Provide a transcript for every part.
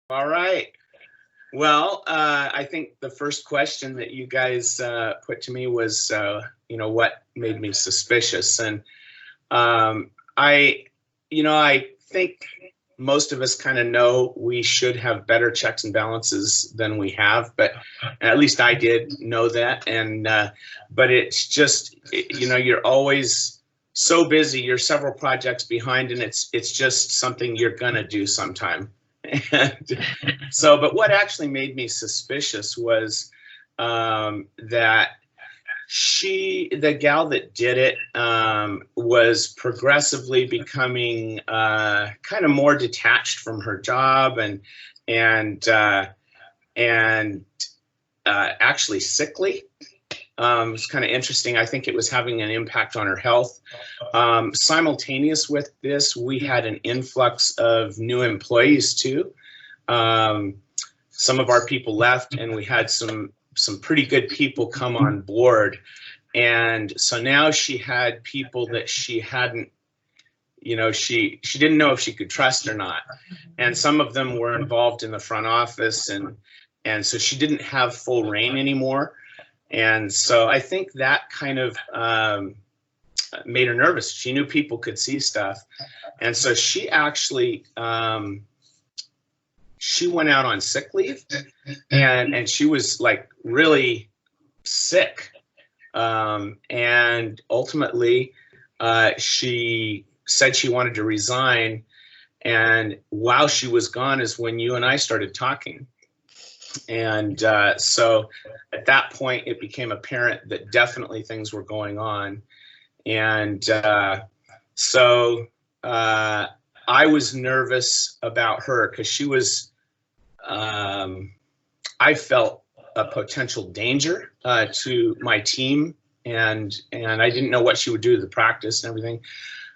All right. Well, I think the first question that you guys put to me was, what made me suspicious? And I, I think most of us kind of know we should have better checks and balances than we have, but at least I did know that. And but it's just, you're always so busy. You're several projects behind, and it's just something you're gonna do sometime. And so, but what actually made me suspicious was that the gal that did it, was progressively becoming kind of more detached from her job and actually sickly. It's kind of interesting. I think it was having an impact on her health. Simultaneous with this, we had an influx of new employees too. Some of our people left, and we had some pretty good people come on board. And so now she had people that she hadn't, she didn't know if she could trust or not. And some of them were involved in the front office, and so she didn't have full reign anymore. And so I think that kind of made her nervous. She knew people could see stuff. And so she actually, she went out on sick leave, and she was like really sick. And ultimately, she said she wanted to resign. And while she was gone is when you and I started talking. And so at that point, it became apparent that definitely things were going on. And so I was nervous about her because she was, I felt a potential danger to my team, and I didn't know what she would do to the practice and everything.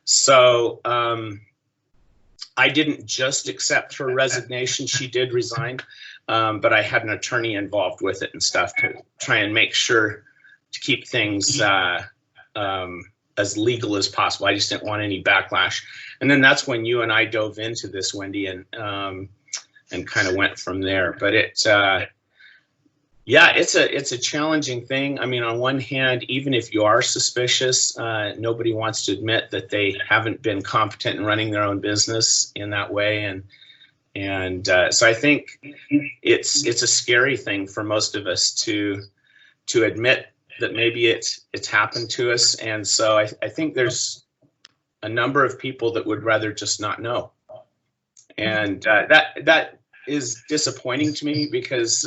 So I didn't just accept her resignation. She did resign. But I had an attorney involved with it and stuff to try and make sure to keep things as legal as possible. I just didn't want any backlash. And then that's when you and I dove into this, Wendy, and kind of went from there. But yeah, it's a challenging thing. I mean, on one hand, even if you are suspicious, nobody wants to admit that they haven't been competent in running their own business in that way. And so I think it's a scary thing for most of us to admit that maybe it's happened to us. And so I think there's a number of people that would rather just not know. And that is disappointing to me because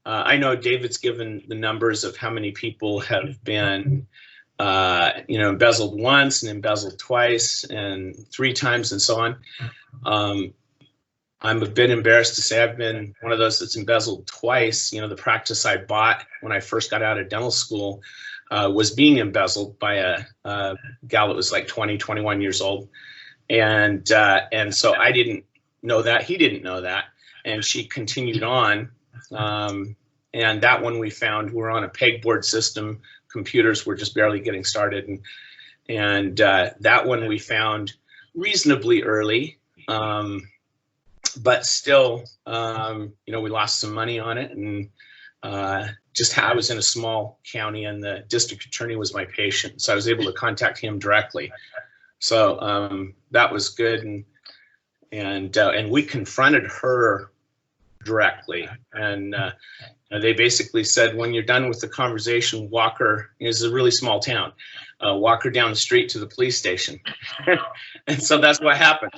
I know David's given the numbers of how many people have been embezzled once and embezzled twice and 3 times and so on. I'm a bit embarrassed to say I've been one of those that's embezzled twice. The practice I bought when I first got out of dental school was being embezzled by a gal that was like 20, 21 years old. And so I didn't know that. He didn't know that. And she continued on. And that one we found, we're on a pegboard system. Computers were just barely getting started. And that one we found reasonably early. But still, we lost some money on it, and I was in a small county, and the district attorney was my patient, so I was able to contact him directly. So that was good, and we confronted her directly, and they basically said, when you're done with the conversation, walk her. It's a really small town. Walk her down the street to the police station. And so that's what happened.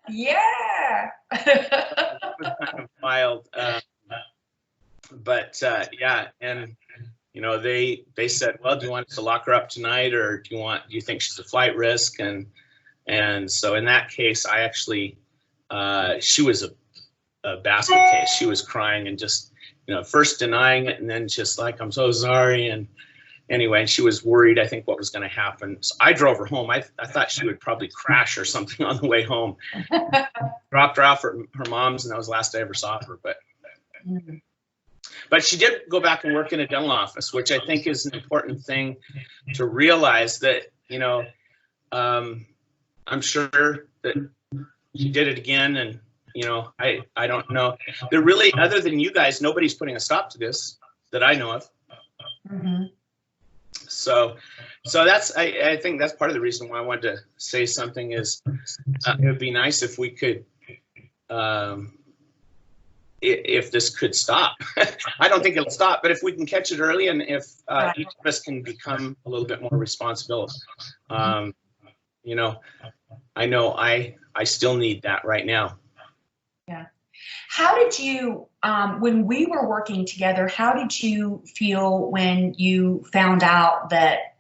Yeah. It was kind of wild. But yeah, and they said, well, do you want us to lock her up tonight, or do you think she's a flight risk? And so in that case, I actually, she was a basket case. She was crying and just, first denying it, and then just like, I'm so sorry. And anyway, and she was worried, I think, what was going to happen. So I drove her home. I thought she would probably crash or something on the way home. Dropped her off at her mom's, and that was the last I ever saw her. But she did go back and work in a dental office, which I think is an important thing to realize that, I'm sure that she did it again, you know, I don't know. There really, other than you guys, nobody's putting a stop to this that I know of. Mm-hmm. So that's, I think that's part of the reason why I wanted to say something is it would be nice if we could, if this could stop. I don't think it'll stop, but if we can catch it early, and if each of us can become a little bit more responsible, you know I still need that right now. Yeah. How did you, when we were working together, how did you feel when you found out that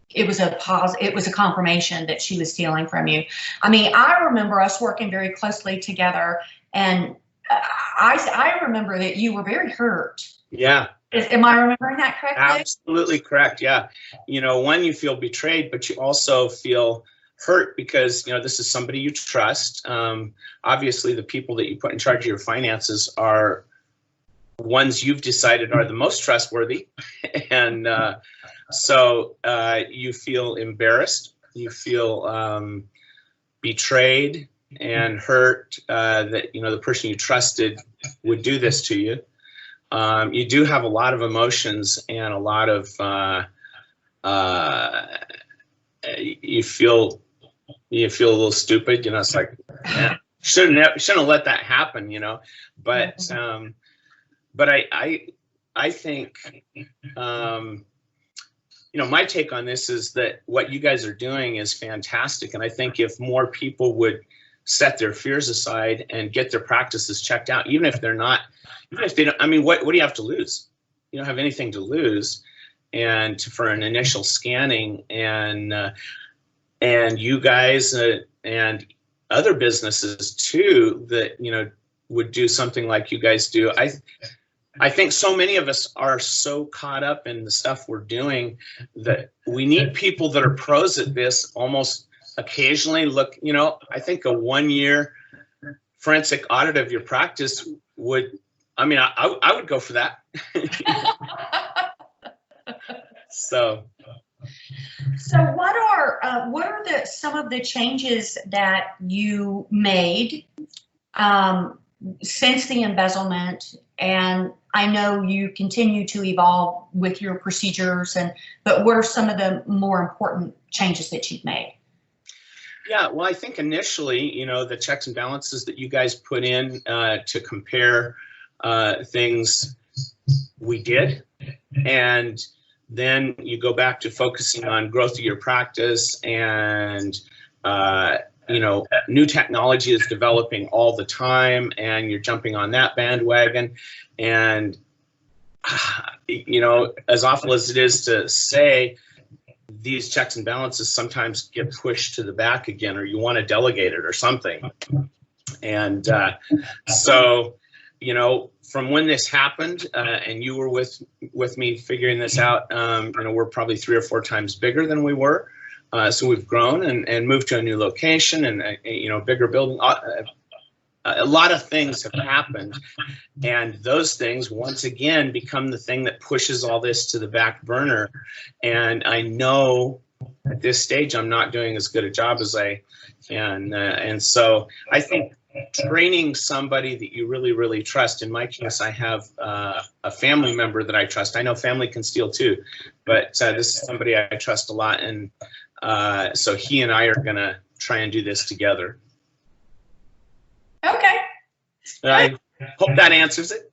it was a confirmation that she was stealing from you? I mean, I remember us working very closely together, and I remember that you were very hurt. Yeah. Am I remembering that correctly? Absolutely correct. Yeah. You know, one, you feel betrayed, but you also feel hurt because, you know, this is somebody you trust. Obviously, the people that you put in charge of your finances are ones you've decided are the most trustworthy. And so you feel embarrassed, you feel betrayed and hurt that, you know, the person you trusted would do this to you. You do have a lot of emotions and a lot of you feel a little stupid, you know. It's like, man, shouldn't have let that happen, you know. But I think you know, my take on this is that what you guys are doing is fantastic, and I think if more people would set their fears aside and get their practices checked out, even if they're not, even if they don't, I mean, what do you have to lose? You don't have anything to lose. And for an initial scanning, and you guys and other businesses too that, you know, would do something like you guys do. I think so many of us are so caught up in the stuff we're doing that we need people that are pros at this almost occasionally. Look, you know, I think a 1-year forensic audit of your practice would, I mean, I would go for that. So what are some of the changes that you made since the embezzlement? And I know you continue to evolve with your procedures, but what are some of the more important changes that you've made? Yeah, well, I think initially, you know, the checks and balances that you guys put in to compare things, we did. And then you go back to focusing on growth of your practice, and you know, new technology is developing all the time, and you're jumping on that bandwagon. And you know, as awful as it is to say, these checks and balances sometimes get pushed to the back again, or you want to delegate it or something. And so, you know, from when this happened, and you were with me figuring this out, you know, we're probably 3 or 4 times bigger than we were. So we've grown and moved to a new location, and you know, bigger building. A lot of things have happened, and those things once again become the thing that pushes all this to the back burner. And I know at this stage I'm not doing as good a job as I can, and so I think training somebody that you really, really trust. In my case, I have a family member that I trust. I know family can steal too, but this is somebody I trust a lot, and so he and I are gonna try and do this together. Okay. I hope that answers it.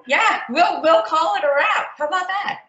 Yeah, we'll call it a wrap. How about that?